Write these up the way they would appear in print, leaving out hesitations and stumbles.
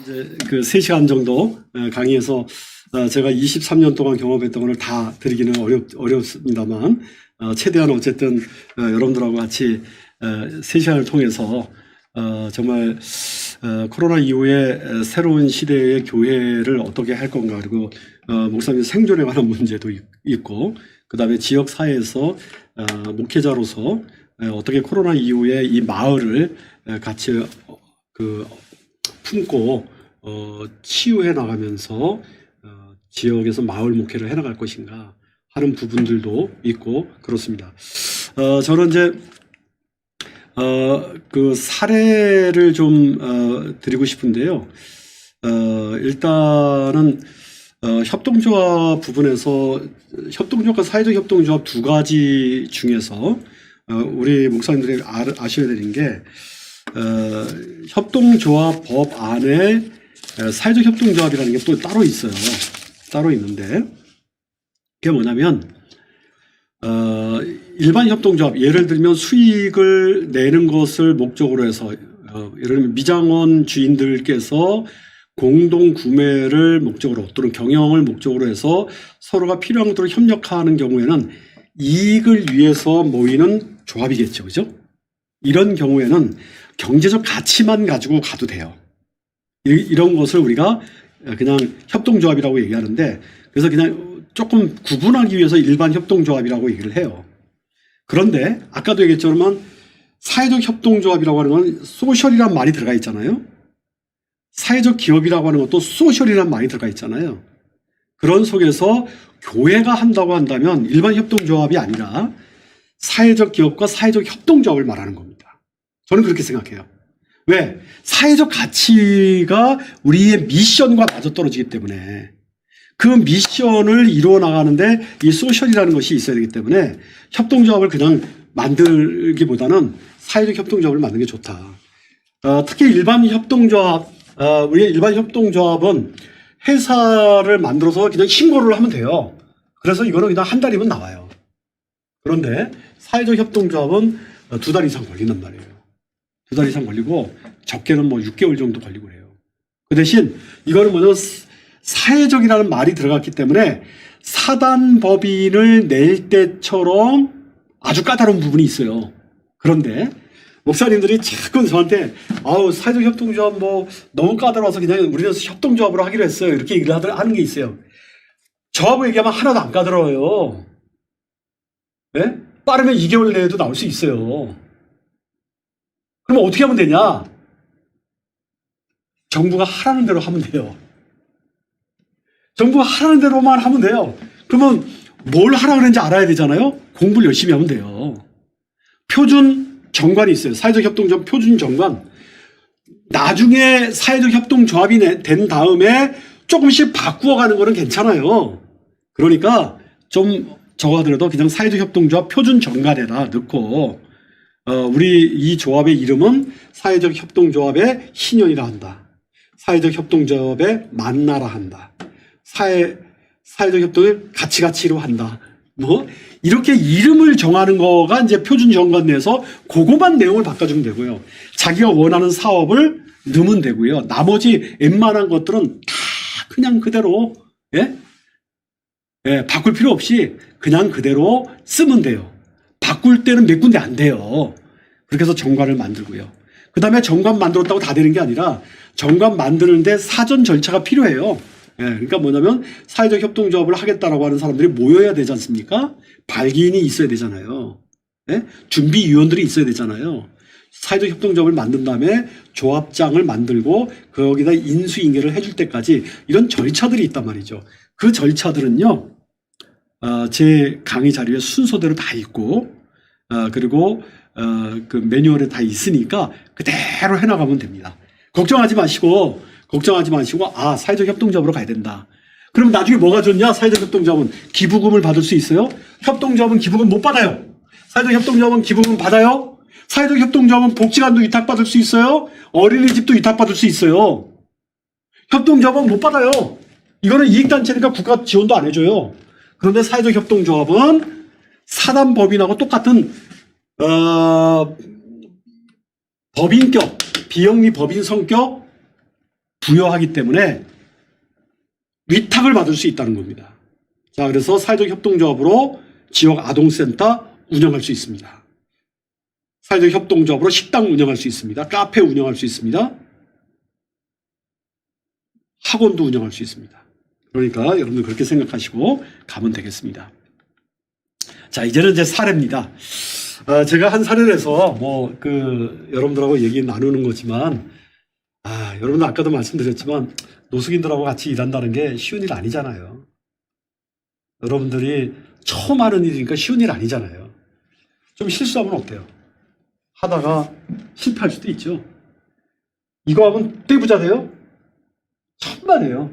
이제 그 3시간 정도 강의에서 제가 23년 동안 경험했던 것을 다 드리기는 어렵습니다만 최대한 어쨌든 여러분들하고 같이 3시간을 통해서 정말 코로나 이후에 새로운 시대의 교회를 어떻게 할 건가, 그리고 목사님 생존에 관한 문제도 있고, 그 다음에 지역 사회에서 목회자로서 어떻게 코로나 이후에 이 마을을 같이 품고 치유해 나가면서 지역에서 마을 목회를 해 나갈 것인가 하는 부분들도 있고 그렇습니다. 저는 이제 그 사례를 좀 드리고 싶은데요. 일단은 협동조합 부분에서 협동조합과 사회적 협동조합 두 가지 중에서 우리 목사님들이 아셔야 되는 게 협동조합 법 안에 사회적 협동조합이라는 게 또 따로 있어요. 따로 있는데 그게 뭐냐면 일반 협동조합, 예를 들면 수익을 내는 것을 목적으로 해서 예를 들면 미장원 주인들께서 공동 구매를 목적으로 또는 경영을 목적으로 해서 서로가 필요한 것들을 협력하는 경우에는 이익을 위해서 모이는 조합이겠죠. 그죠? 이런 경우에는 경제적 가치만 가지고 가도 돼요. 이런 것을 우리가 그냥 협동조합이라고 얘기하는데, 그래서 그냥 조금 구분하기 위해서 일반 협동조합이라고 얘기를 해요. 그런데 아까도 얘기했지만 사회적 협동조합이라고 하는 건 소셜이란 말이 들어가 있잖아요. 사회적 기업이라고 하는 것도 소셜이란 말이 들어가 있잖아요. 그런 속에서 교회가 한다고 한다면 일반 협동조합이 아니라 사회적 기업과 사회적 협동조합을 말하는 겁니다. 저는 그렇게 생각해요. 왜? 사회적 가치가 우리의 미션과 맞아떨어지기 때문에 그 미션을 이루어 나가는데 이 소셜이라는 것이 있어야 되기 때문에 협동조합을 그냥 만들기보다는 사회적 협동조합을 만드는 게 좋다. 특히 일반 협동조합, 우리의 일반 협동조합은 회사를 만들어서 그냥 신고를 하면 돼요. 그래서 이거는 그냥 한 달이면 나와요. 그런데 사회적 협동조합은 2달 이상 걸린단 말이에요. 2달 이상 걸리고 적게는 뭐 6개월 정도 걸리고 그래요. 그 대신 이거는 뭐냐면 사회적이라는 말이 들어갔기 때문에 사단법인을 낼 때처럼 아주 까다로운 부분이 있어요. 그런데 목사님들이 자꾸 저한테 사회적 협동조합 뭐 너무 까다로워서 그냥 우리는 협동조합으로 하기로 했어요. 이렇게 얘기를 하는 게 있어요. 저하고 얘기하면 하나도 안 까다로워요. 네? 빠르면 2개월 내에도 나올 수 있어요. 그러면 어떻게 하면 되냐? 정부가 하라는 대로 하면 돼요. 정부가 하라는 대로만 하면 돼요. 그러면 뭘 하라 그랬는지 알아야 되잖아요. 공부를 열심히 하면 돼요. 표준 정관이 있어요. 사회적 협동조합 표준 정관. 나중에 사회적 협동조합이 된 다음에 조금씩 바꾸어가는 거는 괜찮아요. 그러니까 좀 적어더라도 그냥 사회적 협동조합 표준 정관에다 넣고 우리 이 조합의 이름은 사회적 협동조합의 희년이라 한다. 사회적 협동조합의 만나라 한다. 사회적 협동을 같이로 한다. 뭐 이렇게 이름을 정하는 거가 이제 표준 정관 내에서 그거만 내용을 바꿔주면 되고요. 자기가 원하는 사업을 넣으면 되고요. 나머지 웬만한 것들은 다 그냥 그대로 바꿀 필요 없이 그냥 그대로 쓰면 돼요. 바꿀 때는 몇 군데 안 돼요. 그렇게 해서 정관을 만들고요. 그 다음에 정관 만들었다고 다 되는 게 아니라 정관 만드는데 사전 절차가 필요해요. 그러니까 뭐냐면 사회적 협동조합을 하겠다라고 하는 사람들이 모여야 되지 않습니까? 발기인이 있어야 되잖아요. 준비위원들이 있어야 되잖아요. 사회적 협동조합을 만든 다음에 조합장을 만들고 거기다 인수인계를 해줄 때까지 이런 절차들이 있단 말이죠. 그 절차들은요, 제 강의 자료에 순서대로 다 있고, 그리고 그 매뉴얼에 다 있으니까 그대로 해나가면 됩니다. 걱정하지 마시고 사회적 협동조합으로 가야 된다. 그럼 나중에 뭐가 좋냐? 사회적 협동조합은 기부금을 받을 수 있어요? 협동조합은 기부금 못 받아요. 사회적 협동조합은 기부금 받아요? 사회적 협동조합은 복지관도 위탁받을 수 있어요? 어린이집도 위탁받을 수 있어요. 협동조합은 못 받아요. 이거는 이익단체니까 국가 지원도 안 해줘요. 그런데 사회적 협동조합은 사단법인하고 똑같은 법인격, 비영리 법인 성격 부여하기 때문에 위탁을 받을 수 있다는 겁니다. 자, 그래서 사회적 협동조합으로 지역 아동센터 운영할 수 있습니다. 사회적 협동조합으로 식당 운영할 수 있습니다. 카페 운영할 수 있습니다. 학원도 운영할 수 있습니다. 그러니까 여러분들 그렇게 생각하시고 가면 되겠습니다. 자, 이제는 이제 사례입니다. 제가 한 사례를 해서 여러분들하고 얘기 나누는 거지만, 여러분들 아까도 말씀드렸지만 노숙인들하고 같이 일한다는 게 쉬운 일 아니잖아요. 여러분들이 처음 하는 일이니까 쉬운 일 아니잖아요. 좀 실수하면 어때요? 하다가 실패할 수도 있죠. 이거 하면 떼부자 돼요? 천만에요.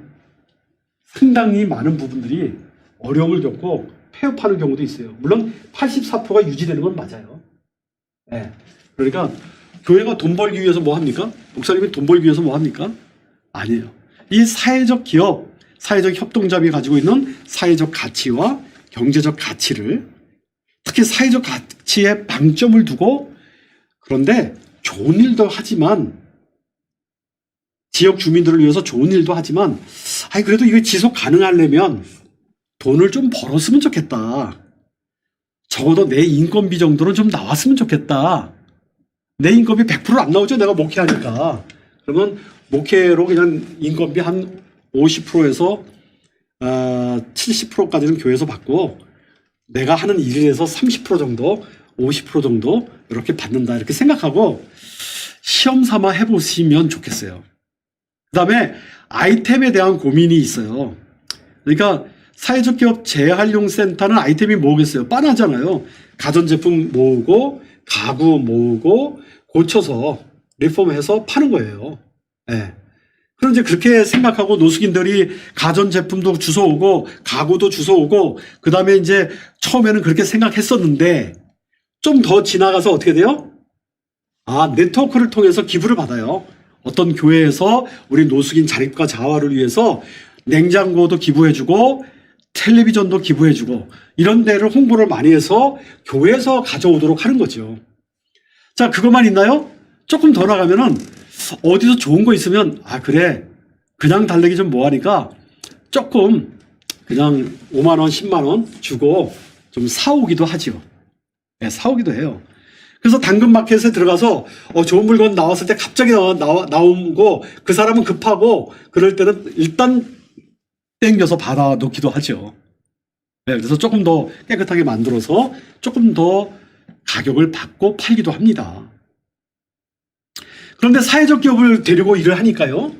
상당히 많은 부분들이 어려움을 겪고 폐업하는 경우도 있어요. 물론 84%가 유지되는 건 맞아요. 네. 그러니까 교회가 돈 벌기 위해서 뭐 합니까? 목사님이 돈 벌기 위해서 뭐 합니까? 아니에요. 이 사회적 기업, 사회적 협동조합이 가지고 있는 사회적 가치와 경제적 가치를, 특히 사회적 가치에 방점을 두고, 그런데 좋은 일도 하지만, 지역 주민들을 위해서 좋은 일도 하지만, 그래도 이거 지속 가능하려면 돈을 좀 벌었으면 좋겠다. 적어도 내 인건비 정도는 좀 나왔으면 좋겠다. 내 인건비 100% 안 나오죠, 내가 목회하니까. 그러면 목회로 그냥 인건비 한 50%에서 70%까지는 교회에서 받고, 내가 하는 일에서 30% 정도, 50% 정도 이렇게 받는다, 이렇게 생각하고 시험 삼아 해보시면 좋겠어요. 그 다음에 아이템에 대한 고민이 있어요. 그러니까 사회적 기업 재활용 센터는 아이템이 뭐겠어요? 빤하잖아요. 가전제품 모으고 가구 모으고 고쳐서 리폼해서 파는 거예요. 네. 그럼 이제 그렇게 생각하고 노숙인들이 가전제품도 주워오고 가구도 주워오고, 그 다음에 이제 처음에는 그렇게 생각했었는데 좀 더 지나가서 어떻게 돼요? 네트워크를 통해서 기부를 받아요. 어떤 교회에서 우리 노숙인 자립과 자활을 위해서 냉장고도 기부해주고 텔레비전도 기부해주고, 이런 데를 홍보를 많이 해서 교회에서 가져오도록 하는 거죠. 자, 그것만 있나요? 조금 더 나가면은 어디서 좋은 거 있으면 그래, 그냥 달래기 좀 뭐하니까 조금 그냥 5만 원 10만 원 주고 좀 사오기도 하죠. 네, 사오기도 해요. 그래서 당근마켓에 들어가서 좋은 물건 나왔을 때 갑자기 나오고 그 사람은 급하고 그럴 때는 일단 땡겨서 받아 놓기도 하죠. 네, 그래서 조금 더 깨끗하게 만들어서 조금 더 가격을 받고 팔기도 합니다. 그런데 사회적 기업을 데리고 일을 하니까요,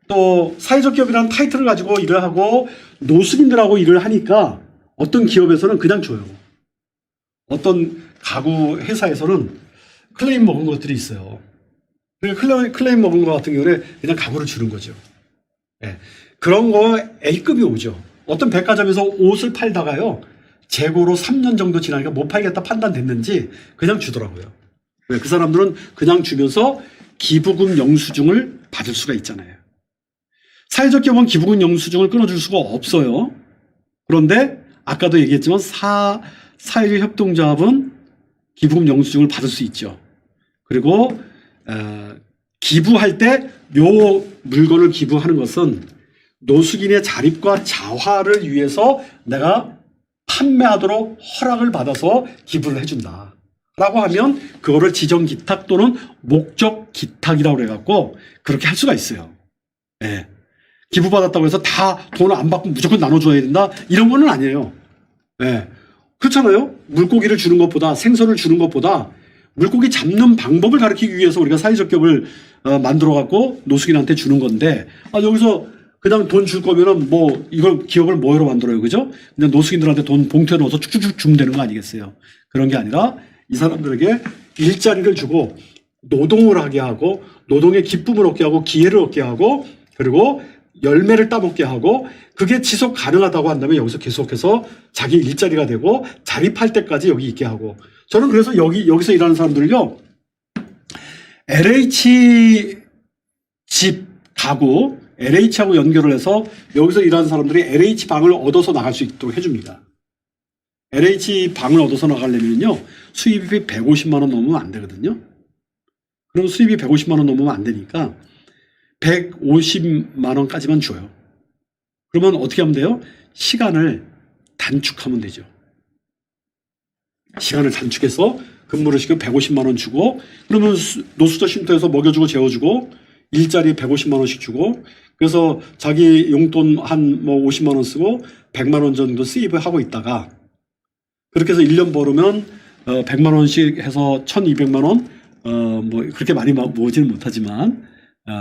또 사회적 기업이라는 타이틀을 가지고 일을 하고 노숙인들하고 일을 하니까 어떤 기업에서는 그냥 줘요. 어떤 가구 회사에서는 클레임 먹은 것들이 있어요. 클레임 먹은 것 같은 경우에 그냥 가구를 주는 거죠. 네. 그런 거 A급이 오죠. 어떤 백화점에서 옷을 팔다가요, 재고로 3년 정도 지나니까 못 팔겠다 판단됐는지 그냥 주더라고요. 그 사람들은 그냥 주면서 기부금 영수증을 받을 수가 있잖아요. 사회적 기업은 기부금 영수증을 끊어줄 수가 없어요. 그런데 아까도 얘기했지만 사회적 협동조합은 기부금 영수증을 받을 수 있죠. 그리고 기부할 때 요 물건을 기부하는 것은 노숙인의 자립과 자활을 위해서 내가 판매하도록 허락을 받아서 기부를 해준다 라고 하면 그거를 지정기탁 또는 목적기탁이라고 해갖고 그렇게 할 수가 있어요. 네. 기부받았다고 해서 다 돈을 안 받고 무조건 나눠줘야 된다, 이런 거는 아니에요. 네. 그렇잖아요. 물고기를 주는 것보다, 생선을 주는 것보다 물고기 잡는 방법을 가르치기 위해서 우리가 사회적 기업을 만들어갖고 노숙인한테 주는 건데, 여기서 그냥 돈 줄 거면은 이걸 기업을 뭐로 만들어요, 그죠? 그냥 노숙인들한테 돈 봉투에 넣어서 쭉쭉쭉 주면 되는 거 아니겠어요? 그런 게 아니라 이 사람들에게 일자리를 주고 노동을 하게 하고 노동의 기쁨을 얻게 하고 기회를 얻게 하고 그리고 열매를 따먹게 하고, 그게 지속 가능하다고 한다면 여기서 계속해서 자기 일자리가 되고 자립할 때까지 여기 있게 하고. 저는 그래서 여기서 일하는 사람들을요, LH 집 가구, LH하고 연결을 해서 여기서 일하는 사람들이 LH 방을 얻어서 나갈 수 있도록 해줍니다. LH 방을 얻어서 나가려면요, 수입이 150만 원 넘으면 안 되거든요. 그럼 수입이 150만 원 넘으면 안 되니까 150만 원까지만 줘요. 그러면 어떻게 하면 돼요? 시간을 단축하면 되죠. 시간을 단축해서 근무를 시키고 150만 원 주고, 그러면 노숙자 쉼터에서 먹여주고 재워주고 일자리 150만 원씩 주고, 그래서 자기 용돈 한 뭐 50만 원 쓰고 100만 원 정도 세이브하고 있다가, 그렇게 해서 1년 벌으면 100만 원씩 해서 1200만 원, 뭐 그렇게 많이 모으지는 못하지만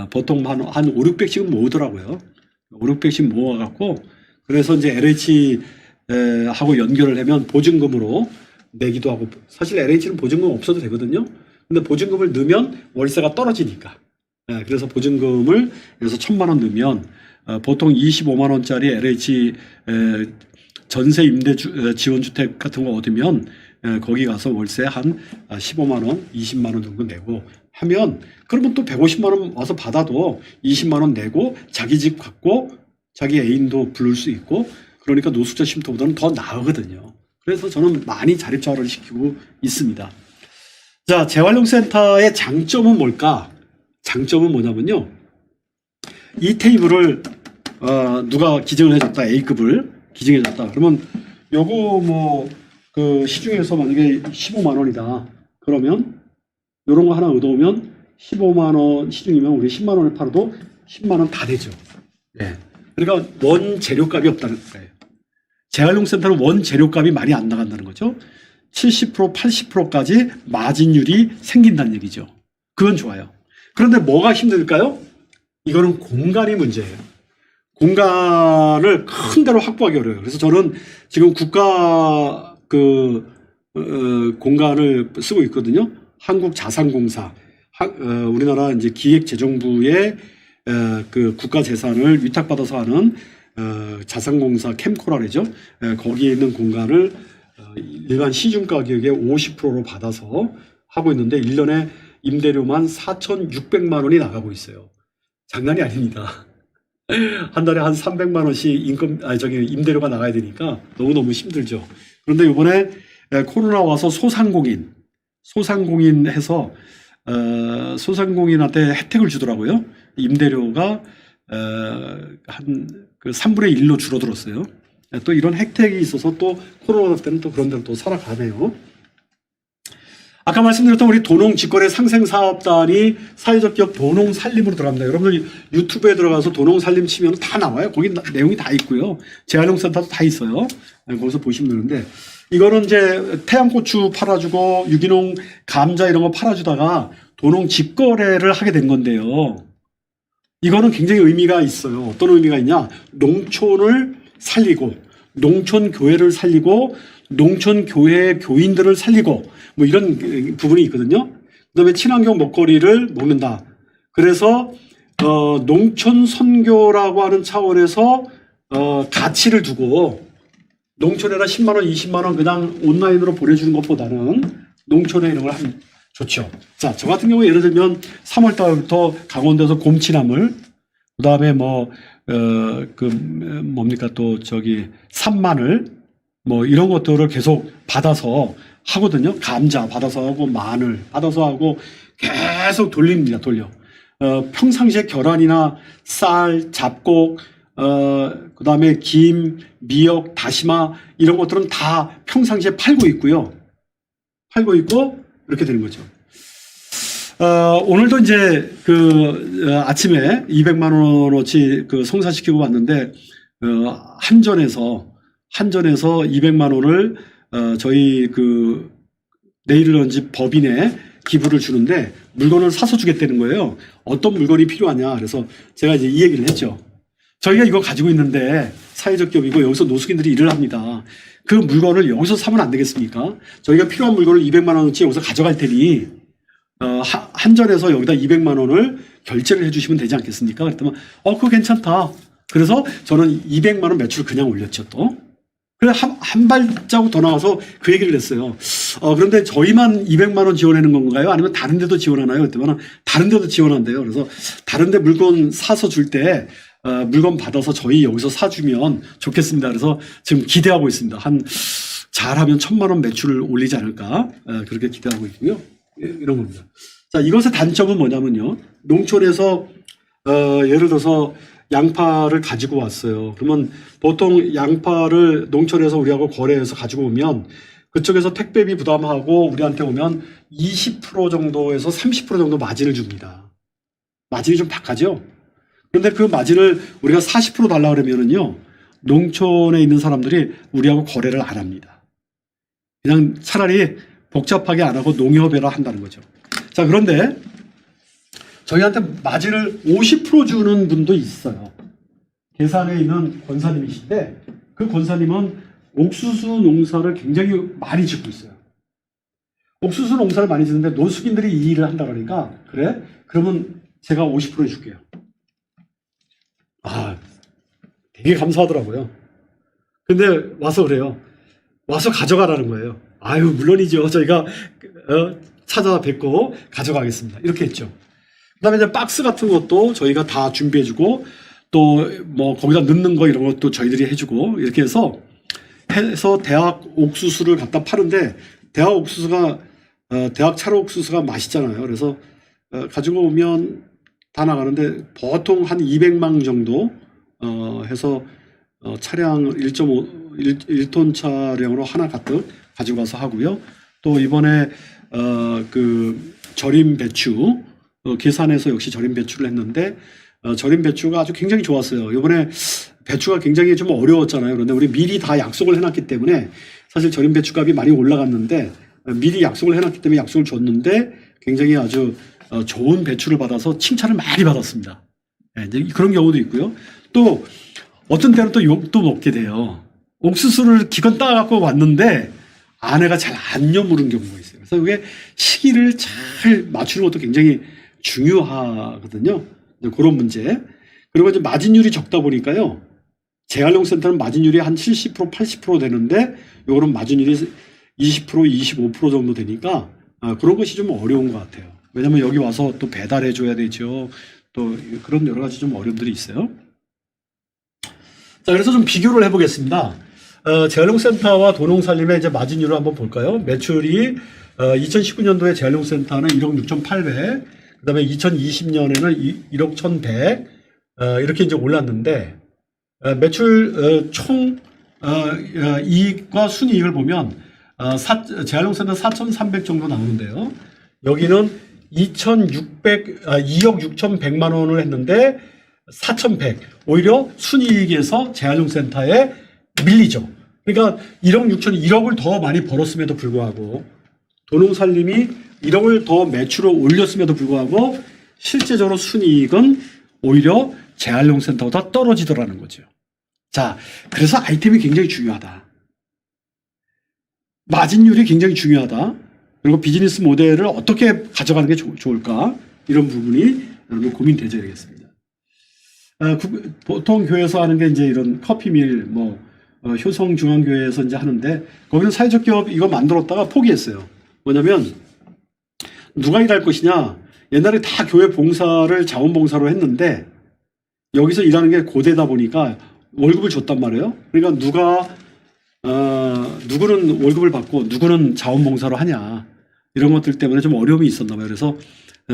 보통 한 5, 600씩은 모으더라고요. 5, 600씩 모아갖고, 그래서 이제 LH 하고 연결을 하면 보증금으로 내기도 하고, 사실 LH는 보증금 없어도 되거든요. 근데 보증금을 넣으면 월세가 떨어지니까. 그래서 보증금을 그래서 1000만 원 넣으면 보통 25만 원짜리 LH 전세 임대 지원주택 같은 거 얻으면 거기 가서 월세 한 15만 원, 20만 원 정도 내고 하면, 그러면 또 150만 원 와서 받아도 20만 원 내고 자기 집 갖고 자기 애인도 부를 수 있고, 그러니까 노숙자 쉼터보다는 더 나으거든요. 그래서 저는 많이 자립자활을 시키고 있습니다. 자, 재활용센터의 장점은 뭘까? 장점은 뭐냐면요, 이 테이블을 누가 기증을 해줬다, A급을 기증해줬다. 그러면 요거 뭐 그 시중에서 만약에 15만 원이다. 그러면 요런 거 하나 얻어오면 15만 원 시중이면 우리 10만 원에 팔아도 10만 원 다 되죠. 네. 그러니까 원 재료값이 없다는 거예요. 재활용센터는 원 재료값이 많이 안 나간다는 거죠. 70%, 80%까지 마진율이 생긴다는 얘기죠. 그건 좋아요. 그런데 뭐가 힘들까요? 이거는 공간이 문제예요. 공간을 큰 데로 확보하기 어려워요. 그래서 저는 지금 국가 공간을 쓰고 있거든요. 한국자산공사, 우리나라 이제 기획재정부의 그 국가 재산을 위탁받아서 하는 자산공사 캠코라 그러죠. 거기에 있는 공간을 일반 시중 가격의 50%로 받아서 하고 있는데 1년에 임대료만 4,600만 원이 나가고 있어요. 장난이 아닙니다. 한 달에 한 300만 원씩 임대료가 나가야 되니까 너무너무 힘들죠. 그런데 이번에 코로나 와서 소상공인 해서 소상공인한테 혜택을 주더라고요. 임대료가 한 그 3분의 1로 줄어들었어요. 또 이런 혜택이 있어서 또 코로나 때는 또 그런 데로 또 살아가네요. 아까 말씀드렸던 우리 도농직거래 상생사업단이 사회적 기업 도농살림으로 들어갑니다. 여러분들 유튜브에 들어가서 도농살림 치면 다 나와요. 거기 내용이 다 있고요. 재활용센터도 다 있어요. 거기서 보시면 되는데, 이거는 이제 태양고추 팔아주고 유기농 감자 이런 거 팔아주다가 도농직거래를 하게 된 건데요. 이거는 굉장히 의미가 있어요. 어떤 의미가 있냐? 농촌을 살리고, 농촌교회를 살리고, 농촌교회 교인들을 살리고, 뭐 이런 부분이 있거든요. 그 다음에 친환경 먹거리를 먹는다. 그래서 농촌 선교라고 하는 차원에서 가치를 두고, 농촌에다 10만 원, 20만 원 그냥 온라인으로 보내주는 것보다는 농촌에 이런 걸 하면 좋죠. 자, 저 같은 경우에 예를 들면 3월 달부터 강원도에서 곰치나물, 그 다음에 뭡니까 또 산마늘, 뭐 이런 것들을 계속 받아서 하거든요. 감자 받아서 하고 마늘 받아서 하고 계속 돌립니다. 돌려. 평상시에 계란이나 쌀, 잡곡, 그 다음에 김, 미역, 다시마 이런 것들은 다 평상시에 팔고 있고요. 팔고 있고 이렇게 되는 거죠. 오늘도 이제 아침에 200만 원어치 성사시키고 왔는데, 한전에서 200만 원을 저희 네일런지 법인에 기부를 주는데 물건을 사서 주겠다는 거예요. 어떤 물건이 필요하냐. 그래서 제가 이제 이 얘기를 했죠. 저희가 이거 가지고 있는데 사회적 기업이고 여기서 노숙인들이 일을 합니다. 그 물건을 여기서 사면 안 되겠습니까? 저희가 필요한 물건을 200만 원어치 여기서 가져갈 테니 한전에서 여기다 200만 원을 결제를 해주시면 되지 않겠습니까? 그랬더니 그거 괜찮다. 그래서 저는 200만 원 매출을 그냥 올렸죠. 또 그래서 한 발자국 더 나가서 그 얘기를 했어요. 그런데 저희만 200만 원 지원하는 건가요? 아니면 다른 데도 지원하나요? 그랬더니 다른 데도 지원한대요. 그래서 다른 데 물건 사서 줄 때 물건 받아서 저희 여기서 사주면 좋겠습니다. 그래서 지금 기대하고 있습니다. 잘하면 1000만 원 매출을 올리지 않을까, 그렇게 기대하고 있고요. 이런 겁니다. 자, 이것의 단점은 뭐냐면요. 농촌에서 예를 들어서 양파를 가지고 왔어요. 그러면 보통 양파를 농촌에서 우리하고 거래해서 가지고 오면 그쪽에서 택배비 부담하고 우리한테 오면 20% 정도에서 30% 정도 마진을 줍니다. 마진이 좀 박하죠? 그런데 그 마진을 우리가 40% 달라 그러면은요, 농촌에 있는 사람들이 우리하고 거래를 안 합니다. 그냥 차라리 복잡하게 안 하고 농협에라 한다는 거죠. 자, 그런데 저희한테 마진을 50% 주는 분도 있어요. 계산에 있는 권사님이신데 그 권사님은 옥수수 농사를 굉장히 많이 짓고 있어요. 옥수수 농사를 많이 짓는데 노숙인들이 이 일을 한다 그러니까 그래? 그러면 제가 50% 해줄게요. 아, 되게 감사하더라고요. 근데 와서 그래요. 와서 가져가라는 거예요. 아유, 물론이죠. 저희가 찾아뵙고 가져가겠습니다. 이렇게 했죠. 그다음에 이제 박스 같은 것도 저희가 다 준비해주고 또 뭐 거기다 넣는 거 이런 것도 저희들이 해주고 이렇게 해서 대학 옥수수를 갖다 파는데 대학 옥수수가 대학 차로 옥수수가 맛있잖아요. 그래서 가지고 오면 다 나가는데 보통 한 200망 정도 해서 차량 1.1톤 차량으로 하나 가득 가지고 가서 하고요. 또 이번에 그 절임 배추 계산해서 역시 절임 배추를 했는데 절임 배추가 아주 굉장히 좋았어요. 이번에 배추가 굉장히 좀 어려웠잖아요. 그런데 우리 미리 다 약속을 해놨기 때문에 사실 절임 배추 값이 많이 올라갔는데 미리 약속을 해놨기 때문에 약속을 줬는데 굉장히 아주 좋은 배추를 받아서 칭찬을 많이 받았습니다. 네, 이제 그런 경우도 있고요. 또 어떤 때는 또 욕도 먹게 돼요. 옥수수를 기껏 따갖고 왔는데 아내가 잘 안 여무른 경우가 있어요. 그래서 이게 시기를 잘 맞추는 것도 굉장히 중요하거든요. 그런 문제. 그리고 이제 마진율이 적다 보니까요. 재활용센터는 마진율이 한 70%, 80% 되는데 요거는 마진율이 20%, 25% 정도 되니까 그런 것이 좀 어려운 것 같아요. 왜냐면 여기 와서 또 배달해 줘야 되죠. 또 그런 여러 가지 좀 어려움들이 있어요. 자, 그래서 좀 비교를 해보겠습니다. 재활용센터와 도농살림의 이제 마진율을 한번 볼까요? 매출이 2019년도에 재활용센터는 1억 6,800, 그 다음에 2020년에는 1억 1,100, 이렇게 이제 올랐는데, 매출 총 이익과 순이익을 보면, 재활용센터 4,300 정도 나오는데요. 여기는 2억 6,100만 원을 했는데, 4,100. 오히려 순이익에서 재활용센터에 밀리죠. 그러니까 1억 6천, 1억을 더 많이 벌었음에도 불구하고 도농살림이 1억을 더 매출을 올렸음에도 불구하고 실제적으로 순이익은 오히려 재활용센터보다 떨어지더라는 거죠. 자, 그래서 아이템이 굉장히 중요하다. 마진율이 굉장히 중요하다. 그리고 비즈니스 모델을 어떻게 가져가는 게 좋을까? 이런 부분이 여러분 고민되셔야 되겠습니다. 보통 교회에서 하는 게 이제 이런 커피밀, 효성중앙교회에서 이제 하는데, 거기는 사회적 기업 이거 만들었다가 포기했어요. 뭐냐면, 누가 일할 것이냐? 옛날에 다 교회 봉사를 자원봉사로 했는데, 여기서 일하는 게 고되다 보니까 월급을 줬단 말이에요. 그러니까 누구는 월급을 받고 누구는 자원봉사로 하냐. 이런 것들 때문에 좀 어려움이 있었나 봐요. 그래서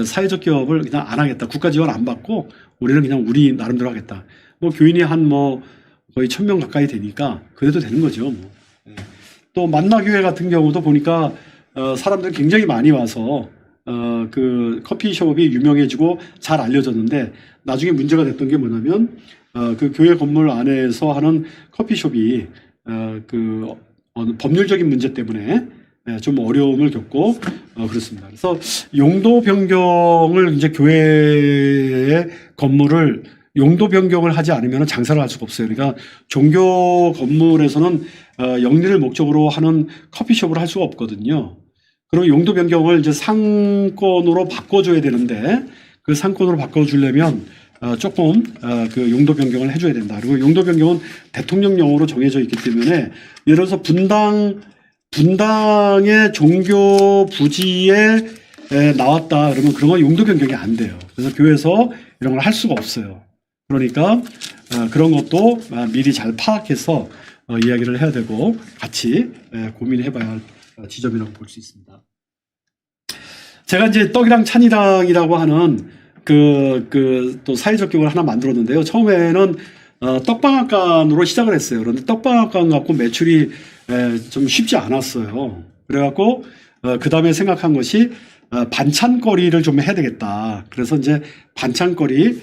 사회적 기업을 그냥 안 하겠다. 국가 지원 안 받고 우리는 그냥 우리 나름대로 하겠다. 교인이 한 거의 1,000명 가까이 되니까 그래도 되는 거죠. 또 만나교회 같은 경우도 보니까 사람들이 굉장히 많이 와서 그 커피숍이 유명해지고 잘 알려졌는데 나중에 문제가 됐던 게 뭐냐면 그 교회 건물 안에서 하는 커피숍이 그 법률적인 문제 때문에 좀 어려움을 겪고 그렇습니다. 그래서 용도 변경을 이제 교회의 건물을 용도 변경을 하지 않으면 장사를 할 수가 없어요. 그러니까 종교 건물에서는 영리를 목적으로 하는 커피숍을 할 수가 없거든요. 그리고 용도 변경을 이제 상권으로 바꿔줘야 되는데 그 상권으로 바꿔주려면 조금 그 용도 변경을 해줘야 된다. 그리고 용도 변경은 대통령령으로 정해져 있기 때문에 예를 들어서 분당의 종교 부지에 나왔다 그러면 그런 건 용도 변경이 안 돼요. 그래서 교회에서 이런 걸 할 수가 없어요. 그러니까 그런 것도 미리 잘 파악해서 이야기를 해야 되고 같이 고민해 봐야 할 지점이라고 볼 수 있습니다. 제가 이제 떡이랑 찬이랑이라고 하는 또 사회적 기업을 하나 만들었는데요. 처음에는 떡방앗간으로 시작을 했어요. 그런데 떡방앗간 갖고 매출이 좀 쉽지 않았어요. 그래갖고 그 다음에 생각한 것이 반찬거리를 좀 해야 되겠다. 그래서 이제 반찬거리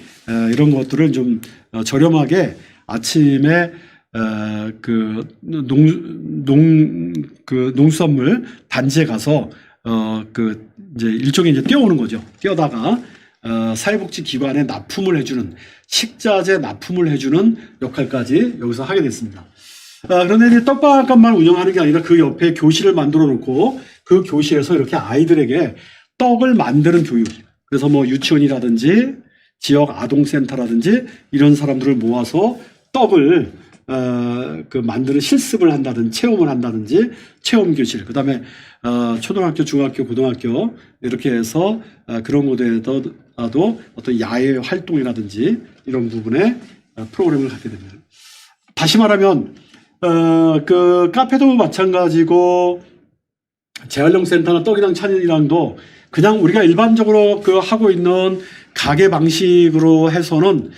이런 것들을 좀 저렴하게 아침에 농수산물 단지에 가서 이제 일종의 이제 떼어오는 거죠. 떼어다가 사회복지기관에 납품을 해주는 식자재 납품을 해주는 역할까지 여기서 하게 됐습니다. 그런데 이제 떡방앗간만 운영하는 게 아니라 그 옆에 교실을 만들어 놓고 그 교실에서 이렇게 아이들에게 떡을 만드는 교육. 그래서 뭐 유치원이라든지 지역 아동센터라든지 이런 사람들을 모아서 떡을 만드는 실습을 한다든지 체험을 한다든지 체험 교실. 그다음에 초등학교, 중학교, 고등학교 이렇게 해서 그런 곳에도 어떤 야외 활동이라든지 이런 부분에 프로그램을 갖게 됩니다. 다시 말하면 그 카페도 마찬가지고 재활용센터나 떡이랑 찬이랑도 그냥 우리가 일반적으로 하고 있는 가게 방식으로 해서는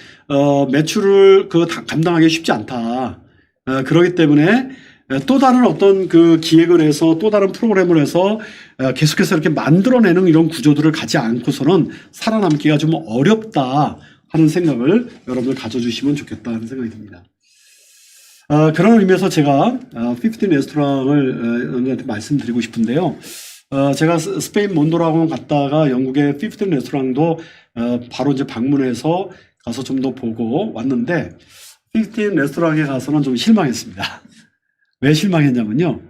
매출을 감당하기 쉽지 않다. 그렇기 때문에 또 다른 어떤 기획을 해서 또 다른 프로그램을 해서 계속해서 이렇게 만들어내는 이런 구조들을 갖지 않고서는 살아남기가 좀 어렵다 하는 생각을 여러분들 가져주시면 좋겠다 하는 생각이 듭니다. 그런 의미에서 제가 15 레스토랑을 여러분들한테 말씀드리고 싶은데요. 제가 스페인 몬도라고 갔다가 영국의 15 레스토랑도 바로 이제 방문해서 가서 좀 더 보고 왔는데 15 레스토랑에 가서는 좀 실망했습니다. 왜 실망했냐면요.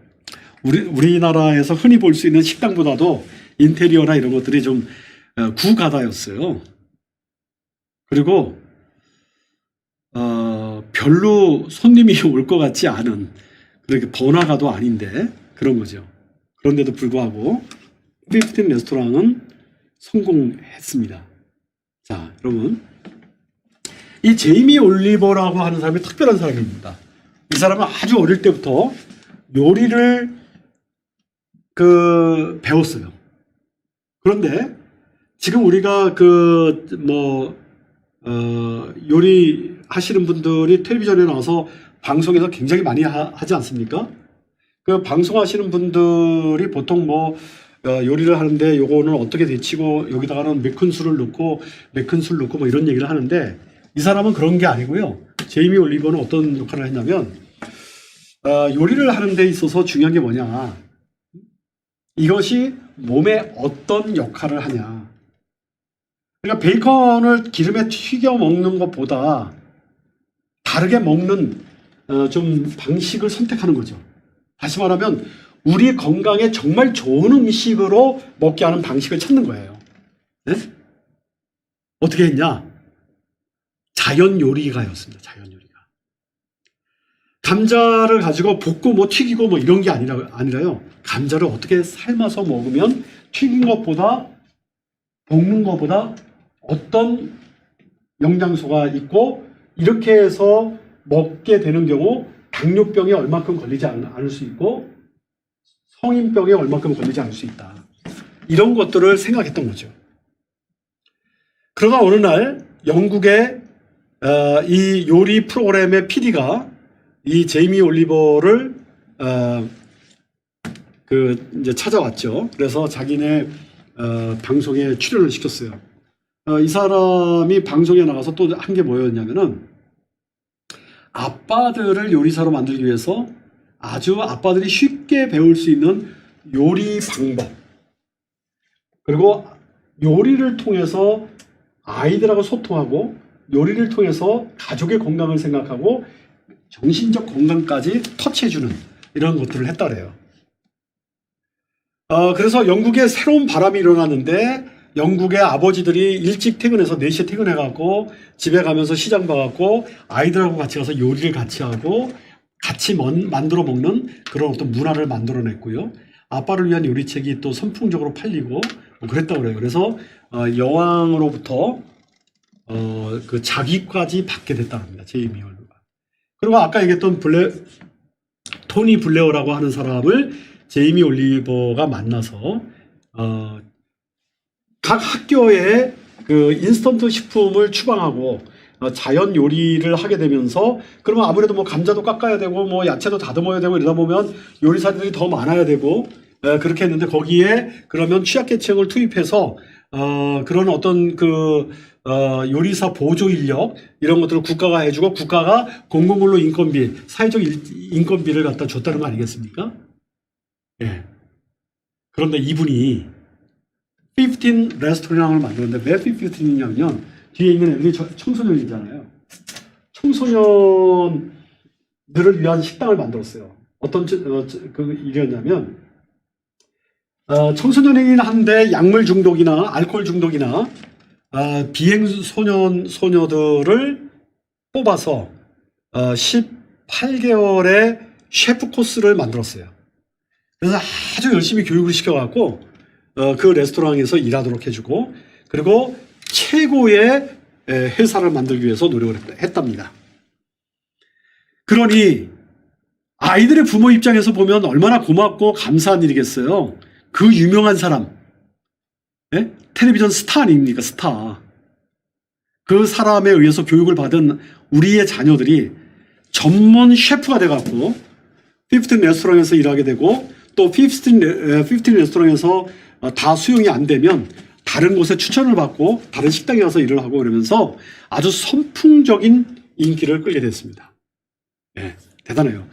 우리나라에서 흔히 볼 수 있는 식당보다도 인테리어나 이런 것들이 좀 구가다였어요. 그리고 별로 손님이 올 것 같지 않은 그렇게 번화가도 아닌데 그런 거죠. 그런데도 불구하고 15 레스토랑은 성공했습니다. 자, 여러분 이 제이미 올리버라고 하는 사람이 특별한 사람입니다. 이 사람은 아주 어릴 때부터 요리를 배웠어요. 그런데 지금 우리가 요리 하시는 분들이 텔레비전에 나와서 방송에서 굉장히 많이 하지 않습니까? 그 방송하시는 분들이 보통 요리를 하는데 요거는 어떻게 데치고 여기다가는 몇 큰술을 넣고 몇 큰술 넣고 뭐 이런 얘기를 하는데 이 사람은 그런 게 아니고요. 제이미 올리버는 어떤 역할을 했냐면 요리를 하는 데 있어서 중요한 게 뭐냐. 이것이 몸에 어떤 역할을 하냐. 그러니까 베이컨을 기름에 튀겨 먹는 것보다 다르게 먹는 좀 방식을 선택하는 거죠. 다시 말하면 우리 건강에 정말 좋은 음식으로 먹게 하는 방식을 찾는 거예요. 네? 어떻게 했냐? 자연 요리가였습니다. 자연 요리가. 감자를 가지고 볶고 튀기고 이런 게 아니라요. 감자를 어떻게 삶아서 먹으면 튀긴 것보다 볶는 것보다 어떤 영양소가 있고 이렇게 해서 먹게 되는 경우 당뇨병에 얼마큼 걸리지 않을 수 있고 성인병에 얼마큼 걸리지 않을 수 있다. 이런 것들을 생각했던 거죠. 그러다 어느 날 영국의 이 요리 프로그램의 PD가 이 제이미 올리버를 이제 찾아왔죠. 그래서 자기네 방송에 출연을 시켰어요. 이 사람이 방송에 나가서 또 한 게 뭐였냐면은 아빠들을 요리사로 만들기 위해서 아주 아빠들이 쉽게 배울 수 있는 요리 방법, 그리고 요리를 통해서 아이들하고 소통하고 요리를 통해서 가족의 건강을 생각하고 정신적 건강까지 터치해주는 이런 것들을 했다래요. 그래서 영국에 새로운 바람이 일어났는데 영국의 아버지들이 일찍 퇴근해서 4시에 퇴근해갖고 집에 가면서 시장 봐갖고 아이들하고 같이 가서 요리를 같이 하고 같이 만들어 먹는 그런 어떤 문화를 만들어냈고요. 아빠를 위한 요리책이 또 선풍적으로 팔리고 그랬다고 그래요. 그래서 여왕으로부터 그 자기까지 받게 됐다고 합니다. 제이미 올리버가. 그리고 아까 얘기했던 토니 블레어라고 하는 사람을 제이미 올리버가 만나서 각 학교에 그 인스턴트 식품을 추방하고 자연 요리를 하게 되면서 그러면 아무래도 뭐 감자도 깎아야 되고 뭐 야채도 다듬어야 되고 이러다 보면 요리사들이 더 많아야 되고 그렇게 했는데 거기에 그러면 취약계층을 투입해서 그런 어떤 요리사 보조 인력 이런 것들을 국가가 해주고 국가가 공공근로 인건비, 사회적 인건비를 갖다 줬다는 거 아니겠습니까? 예. 그런데 이분이 15 레스토랑을 만들었는데 왜 15이냐면 뒤에 있는 애들이 청소년이잖아요. 청소년들을 위한 식당을 만들었어요. 어떤 일이었냐면 청소년이긴 한데 약물 중독이나 알코올 중독이나 비행 소녀들을 뽑아서 18개월의 셰프 코스를 만들었어요. 그래서 아주 열심히 교육을 시켜갖고 그 레스토랑에서 일하도록 해주고 그리고 최고의 회사를 만들기 위해서 노력을 했답니다. 그러니 아이들의 부모 입장에서 보면 얼마나 고맙고 감사한 일이겠어요. 그 유명한 사람, 예? 텔레비전 스타 아닙니까? 스타. 그 사람에 의해서 교육을 받은 우리의 자녀들이 전문 셰프가 돼갖고 15 레스토랑에서 일하게 되고 또 15 레스토랑에서 다 수용이 안 되면 다른 곳에 추천을 받고 다른 식당에 가서 일을 하고 그러면서 아주 선풍적인 인기를 끌게 됐습니다. 네, 대단해요.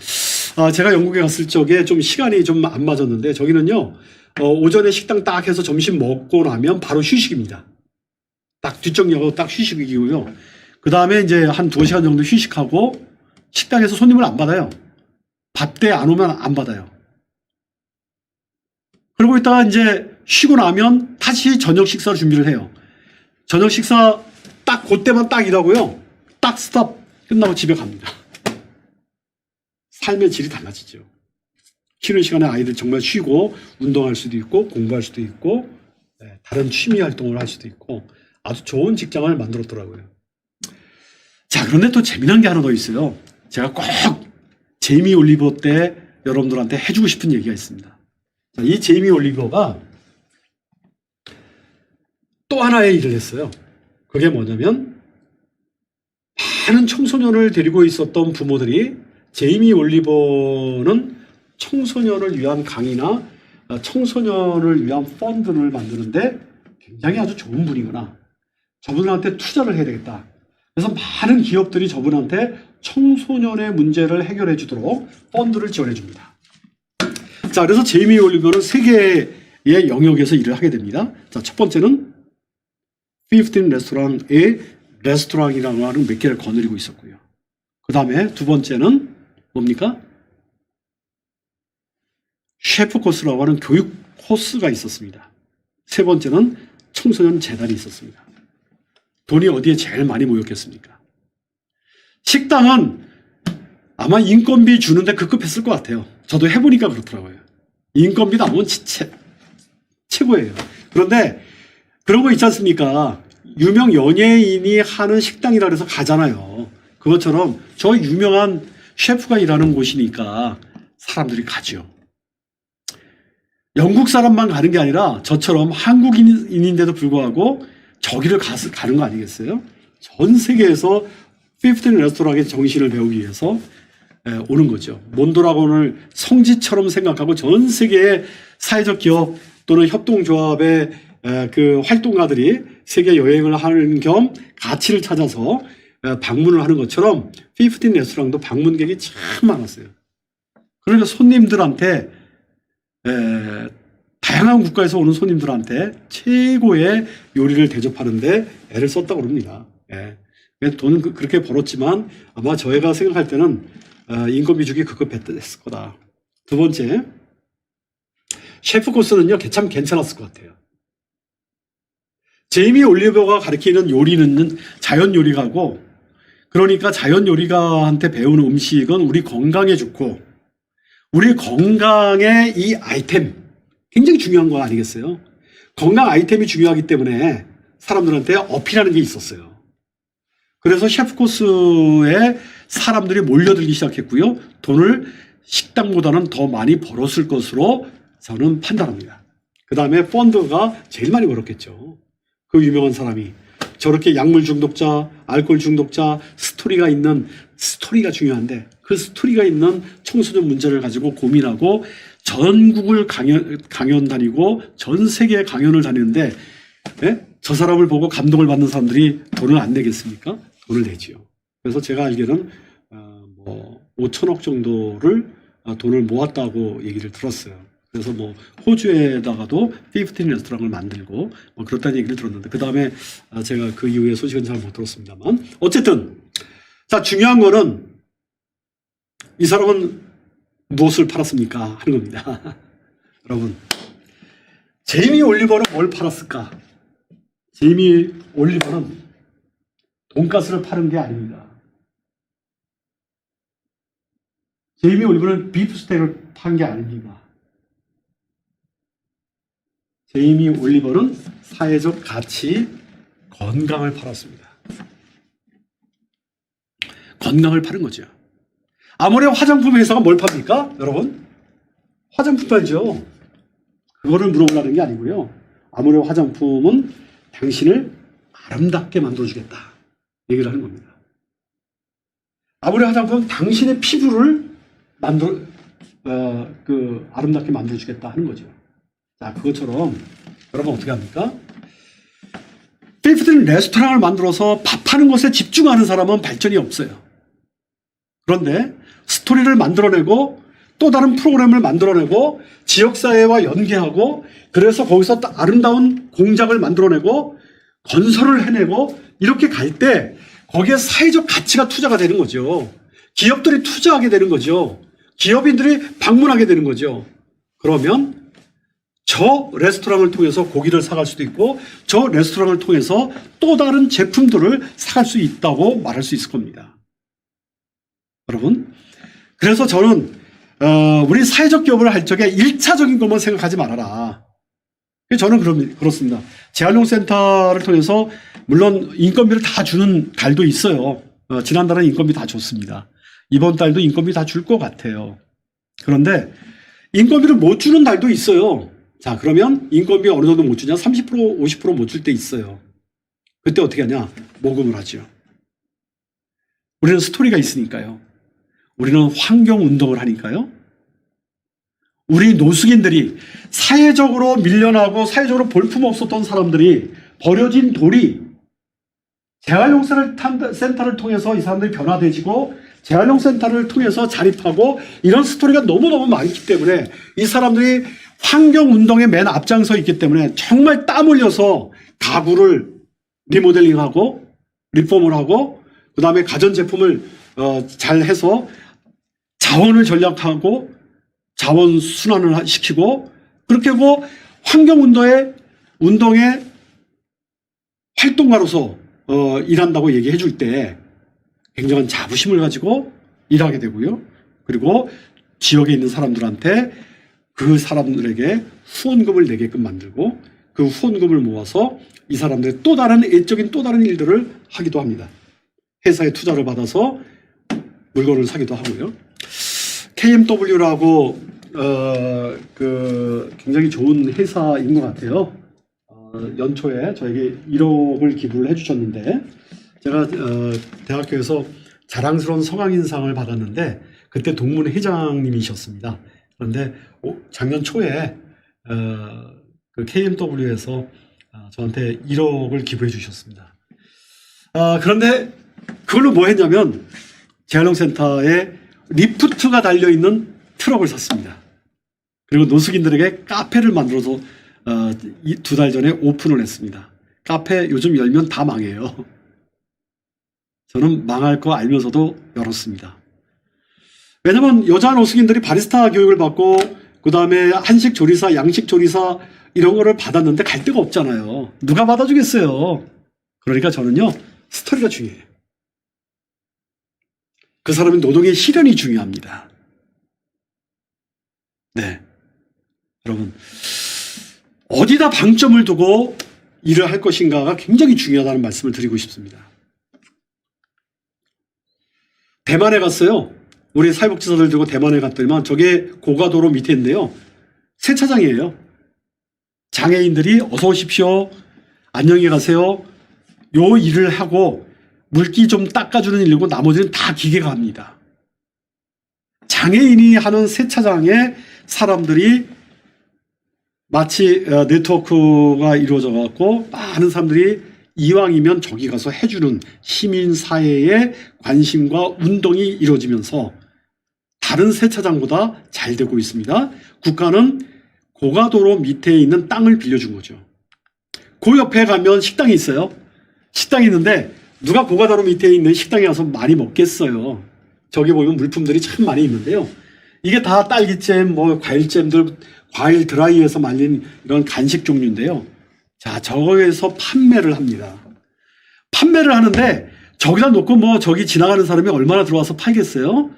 제가 영국에 갔을 적에 좀 시간이 좀 안 맞았는데 저기는요 오전에 식당 딱 해서 점심 먹고 나면 바로 휴식입니다. 딱 뒷정리하고 딱 휴식이고요. 그 다음에 이제 한 2시간 정도 휴식하고 식당에서 손님을 안 받아요. 밥 때 안 오면 안 받아요. 그러고 있다가 이제 쉬고 나면 다시 저녁 식사 준비를 해요. 저녁 식사 딱 그때만 딱 일하고요. 딱 스톱 끝나고 집에 갑니다. 삶의 질이 달라지죠. 쉬는 시간에 아이들 정말 쉬고 운동할 수도 있고 공부할 수도 있고 다른 취미 활동을 할 수도 있고 아주 좋은 직장을 만들었더라고요. 자, 그런데 또 재미난 게 하나 더 있어요. 제가 꼭 제이미 올리버 때 여러분들한테 해주고 싶은 얘기가 있습니다. 자, 이 제이미 올리버가 또 하나의 일을 했어요. 그게 뭐냐면 많은 청소년을 데리고 있었던 부모들이 제이미 올리버는 청소년을 위한 강의나 청소년을 위한 펀드를 만드는데 굉장히 아주 좋은 분이구나. 저분한테 투자를 해야 되겠다. 그래서 많은 기업들이 저분한테 청소년의 문제를 해결해 주도록 펀드를 지원해 줍니다. 자, 그래서 제이미 올리버는 3개의 영역에서 일을 하게 됩니다. 자, 첫 번째는 15 레스토랑의 레스토랑이라는 말은 몇 개를 거느리고 있었고요. 그 다음에 두 번째는 뭡니까? 셰프 코스라고 하는 교육 코스가 있었습니다. 세 번째는 청소년 재단이 있었습니다. 돈이 어디에 제일 많이 모였겠습니까? 식당은 아마 인건비 주는데 급급했을 것 같아요. 저도 해보니까 그렇더라고요. 인건비 나오면 최고예요. 그런데 그런 거 있지 않습니까? 유명 연예인이 하는 식당이라 그래서 가잖아요. 그것처럼 저 유명한 셰프가 일하는 곳이니까 사람들이 가죠. 영국 사람만 가는 게 아니라 저처럼 한국인인데도 불구하고 저기를 가는 거 아니겠어요? 전 세계에서 15 레스토랑의 정신을 배우기 위해서 오는 거죠. 몬도라곤을 성지처럼 생각하고 전 세계의 사회적 기업 또는 협동조합의 그 활동가들이 세계 여행을 하는 겸 가치를 찾아서 방문을 하는 것처럼 15 레스토랑도 방문객이 참 많았어요. 그러니까 손님들한테 다양한 국가에서 오는 손님들한테 최고의 요리를 대접하는데 애를 썼다고 그럽니다. 돈은 그렇게 벌었지만 아마 저희가 생각할 때는 인건비 주기 급급했을 거다. 두 번째, 셰프 코스는요 참 괜찮았을 것 같아요. 제이미 올리버가 가르치는 요리는 자연 요리가고, 그러니까 자연 요리가한테 배우는 음식은 우리 건강에 좋고 우리 건강에 이 아이템 굉장히 중요한 거 아니겠어요? 건강 아이템이 중요하기 때문에 사람들한테 어필하는 게 있었어요. 그래서 셰프 코스에 사람들이 몰려들기 시작했고요. 돈을 식당보다는 더 많이 벌었을 것으로 저는 판단합니다. 그 다음에 펀드가 제일 많이 벌었겠죠. 그 유명한 사람이. 저렇게 약물 중독자, 알코올 중독자, 스토리가 중요한데 그 스토리가 있는 청소년 문제를 가지고 고민하고 전국을 강연 다니고 전 세계 강연을 다니는데 예? 저 사람을 보고 감동을 받는 사람들이 돈을 안 내겠습니까? 돈을 내지요. 그래서 제가 알기로는 5천억 정도를 돈을 모았다고 얘기를 들었어요. 그래서 호주에다가도 15 레스토랑을 만들고 그렇다는 얘기를 들었는데 그 다음에 제가 그 이후에 소식은 잘 못 들었습니다만 어쨌든 자 중요한 거는 이 사람은 무엇을 팔았습니까 하는 겁니다. 여러분 제이미 올리버는 뭘 팔았을까? 제이미 올리버는 돈가스를 파는 게 아닙니다. 제이미 올리버는 비프스테이크를 판 게 아닙니다. 제이미 올리버는 사회적 가치, 건강을 팔았습니다. 건강을 파는 거죠. 아모레 화장품 회사가 뭘 팝니까? 여러분? 화장품 팔죠. 그거를 물어보라는 게 아니고요. 아모레 화장품은 당신을 아름답게 만들어주겠다. 얘기를 하는 겁니다. 아모레 화장품은 당신의 피부를 아름답게 만들어주겠다 하는 거죠. 자, 그것처럼 여러분 어떻게 합니까? 15 레스토랑을 만들어서 밥하는 것에 집중하는 사람은 발전이 없어요. 그런데 스토리를 만들어내고 또 다른 프로그램을 만들어내고 지역사회와 연계하고 그래서 거기서 또 아름다운 공작을 만들어내고 건설을 해내고 이렇게 갈 때 거기에 사회적 가치가 투자가 되는 거죠. 기업들이 투자하게 되는 거죠. 기업인들이 방문하게 되는 거죠. 그러면 저 레스토랑을 통해서 고기를 사갈 수도 있고 저 레스토랑을 통해서 또 다른 제품들을 사갈 수 있다고 말할 수 있을 겁니다. 여러분, 그래서 저는 우리 사회적 기업을 할 적에 1차적인 것만 생각하지 말아라. 저는 그렇습니다. 재활용센터를 통해서 물론 인건비를 다 주는 달도 있어요. 지난달은 인건비 다 줬습니다. 이번 달도 인건비 다 줄 것 같아요. 그런데 인건비를 못 주는 달도 있어요. 자, 그러면 인건비 어느 정도 못 주냐? 30%, 50% 못 줄 때 있어요. 그때 어떻게 하냐? 모금을 하죠. 우리는 스토리가 있으니까요. 우리는 환경운동을 하니까요. 우리 노숙인들이 사회적으로 밀려나고 사회적으로 볼품없었던 사람들이 버려진 돌이 재활용센터를 통해서 이 사람들이 변화되지고 재활용센터를 통해서 자립하고 이런 스토리가 너무너무 많기 때문에 이 사람들이 환경운동의 맨 앞장서 있기 때문에 정말 땀 흘려서 가구를 리모델링하고 리폼을 하고 그 다음에 가전제품을 잘 해서 자원을 전략하고 자원 순환을 시키고 그렇게 하고 환경운동의 활동가로서 일한다고 얘기해 줄 때 굉장한 자부심을 가지고 일하게 되고요. 그리고 지역에 있는 사람들한테 그 사람들에게 후원금을 내게끔 만들고 그 후원금을 모아서 이 사람들의 또 다른 애적인 또 다른 일들을 하기도 합니다. 회사에 투자를 받아서 물건을 사기도 하고요. KMW라고 굉장히 좋은 회사인 것 같아요. 연초에 저에게 1억을 기부를 해주셨는데 제가 대학교에서 자랑스러운 성황인상을 받았는데 그때 동문 회장님이셨습니다. 그런데 작년 초에 그 KMW에서 저한테 1억을 기부해 주셨습니다. 그런데 그걸로 뭐 했냐면 재활용센터에 리프트가 달려있는 트럭을 샀습니다. 그리고 노숙인들에게 카페를 만들어서 2달 전에 오픈을 했습니다. 카페 요즘 열면 다 망해요. 저는 망할 거 알면서도 열었습니다. 왜냐면 여자 노숙인들이 바리스타 교육을 받고 그 다음에 한식 조리사, 양식 조리사 이런 거를 받았는데 갈 데가 없잖아요. 누가 받아주겠어요. 그러니까 저는요 스토리가 중요해요. 그 사람의 노동의 실현이 중요합니다. 네, 여러분 어디다 방점을 두고 일을 할 것인가가 굉장히 중요하다는 말씀을 드리고 싶습니다. 대만에 갔어요. 우리 사회복지사들 들고 대만에 갔더니만 저게 고가도로 밑에인데요. 세차장이에요. 장애인들이 어서 오십시오. 안녕히 가세요. 요 일을 하고 물기 좀 닦아주는 일이고 나머지는 다 기계가 합니다. 장애인이 하는 세차장에 사람들이 마치 네트워크가 이루어져 갖고 많은 사람들이 이왕이면 저기 가서 해주는 시민사회의 관심과 운동이 이루어지면서 다른 세차장보다 잘 되고 있습니다. 국가는 고가도로 밑에 있는 땅을 빌려준 거죠. 그 옆에 가면 식당이 있어요. 식당이 있는데 누가 고가도로 밑에 있는 식당에 가서 많이 먹겠어요. 저기 보면 물품들이 참 많이 있는데요. 이게 다 딸기잼, 뭐 과일잼들, 과일 드라이해서 말린 이런 간식 종류인데요. 자, 저거에서 판매를 합니다. 판매를 하는데 저기다 놓고 뭐 저기 지나가는 사람이 얼마나 들어와서 팔겠어요?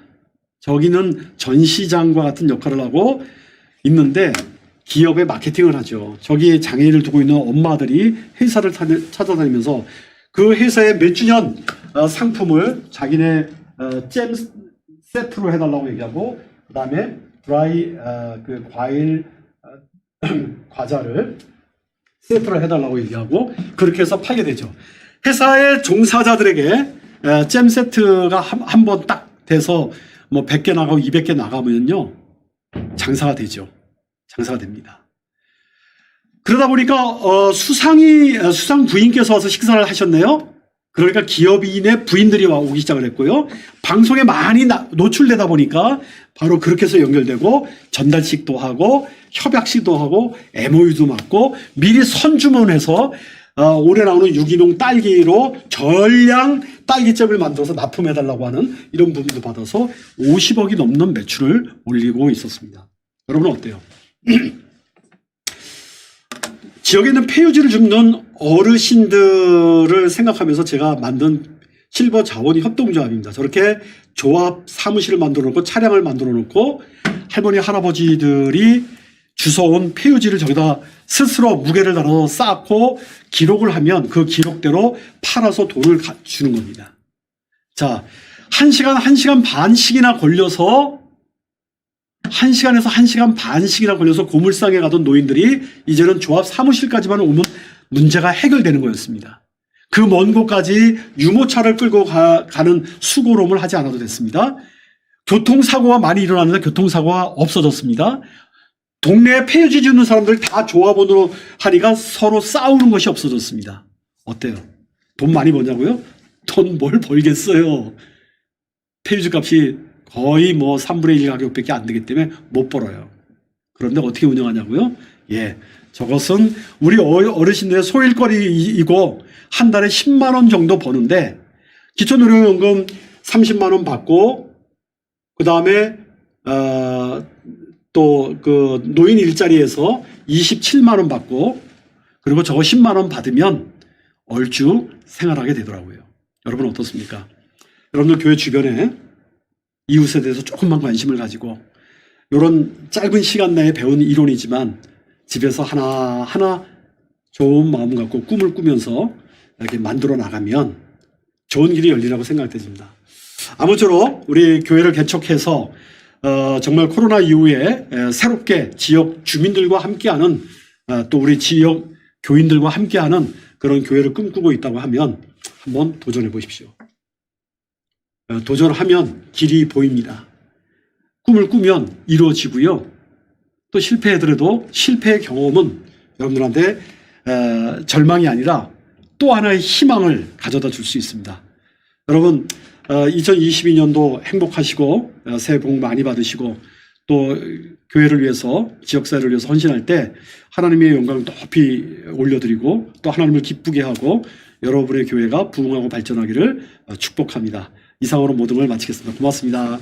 저기는 전시장과 같은 역할을 하고 있는데 기업의 마케팅을 하죠. 저기 장애인을 두고 있는 엄마들이 회사를 찾아다니면서 그 회사의 몇 주년 상품을 자기네 잼 세트로 해달라고 얘기하고, 그 다음에 드라이 그 과일 과자를 세트로 해달라고 얘기하고 그렇게 해서 팔게 되죠. 회사의 종사자들에게 잼 세트가 한 번 딱 돼서 뭐 100개 나가고 200개 나가면요 장사가 되죠. 장사가 됩니다. 그러다 보니까 수상 부인께서 와서 식사를 하셨네요. 그러니까 기업인의 부인들이 오기 시작을 했고요. 방송에 많이 노출되다 보니까 바로 그렇게 해서 연결되고 전달식도 하고 협약식도 하고 MOU도 맞고 미리 선주문해서 올해 나오는 유기농 딸기로 전량 딸기잼을 만들어서 납품해달라고 하는 이런 부분도 받아서 50억이 넘는 매출을 올리고 있었습니다. 여러분 어때요? 지역에 있는 폐유지를 줍는 어르신들을 생각하면서 제가 만든 실버 자원이 협동조합입니다. 저렇게 조합 사무실을 만들어 놓고 차량을 만들어 놓고 할머니 할아버지들이 주워온 폐유지를 저기다 스스로 무게를 달아서 쌓고 기록을 하면 그 기록대로 팔아서 돈을 주는 겁니다. 자, 1시간 반씩이나 걸려서 1시간에서 1시간 반씩이나 걸려서 고물상에 가던 노인들이 이제는 조합 사무실까지만 오면 문제가 해결되는 거였습니다. 그 먼 곳까지 유모차를 끌고 가는 수고로움을 하지 않아도 됐습니다. 교통사고가 많이 일어나는데 교통사고가 없어졌습니다. 동네에 폐유지 주는 사람들 다 조합원으로 하니까 서로 싸우는 것이 없어졌습니다. 어때요? 돈 많이 버냐고요? 돈 뭘 벌겠어요. 폐유지 값이 거의 뭐 3분의 1 가격밖에 안 되기 때문에 못 벌어요. 그런데 어떻게 운영하냐고요? 예, 저것은 우리 어르신들의 소일거리이고 한 달에 10만 원 정도 버는데 기초노령연금 30만 원 받고 그 다음에 또 그 노인 일자리에서 27만 원 받고 그리고 저거 10만 원 받으면 얼추 생활하게 되더라고요. 여러분 어떻습니까? 여러분들 교회 주변에 이웃에 대해서 조금만 관심을 가지고 이런 짧은 시간 내에 배운 이론이지만 집에서 하나하나 좋은 마음 갖고 꿈을 꾸면서 이렇게 만들어 나가면 좋은 길이 열리라고 생각됩니다. 아무쪼록 우리 교회를 개척해서 정말 코로나 이후에 새롭게 지역 주민들과 함께하는 또 우리 지역 교인들과 함께하는 그런 교회를 꿈꾸고 있다고 하면 한번 도전해 보십시오. 도전하면 길이 보입니다. 꿈을 꾸면 이루어지고요. 또 실패하더라도 실패의 경험은 여러분들한테 절망이 아니라 또 하나의 희망을 가져다 줄 수 있습니다. 여러분 2022년도 행복하시고 새해 복 많이 받으시고 또 교회를 위해서 지역사회를 위해서 헌신할 때 하나님의 영광을 높이 올려드리고 또 하나님을 기쁘게 하고 여러분의 교회가 부흥하고 발전하기를 축복합니다. 이상으로 모든 걸 마치겠습니다. 고맙습니다.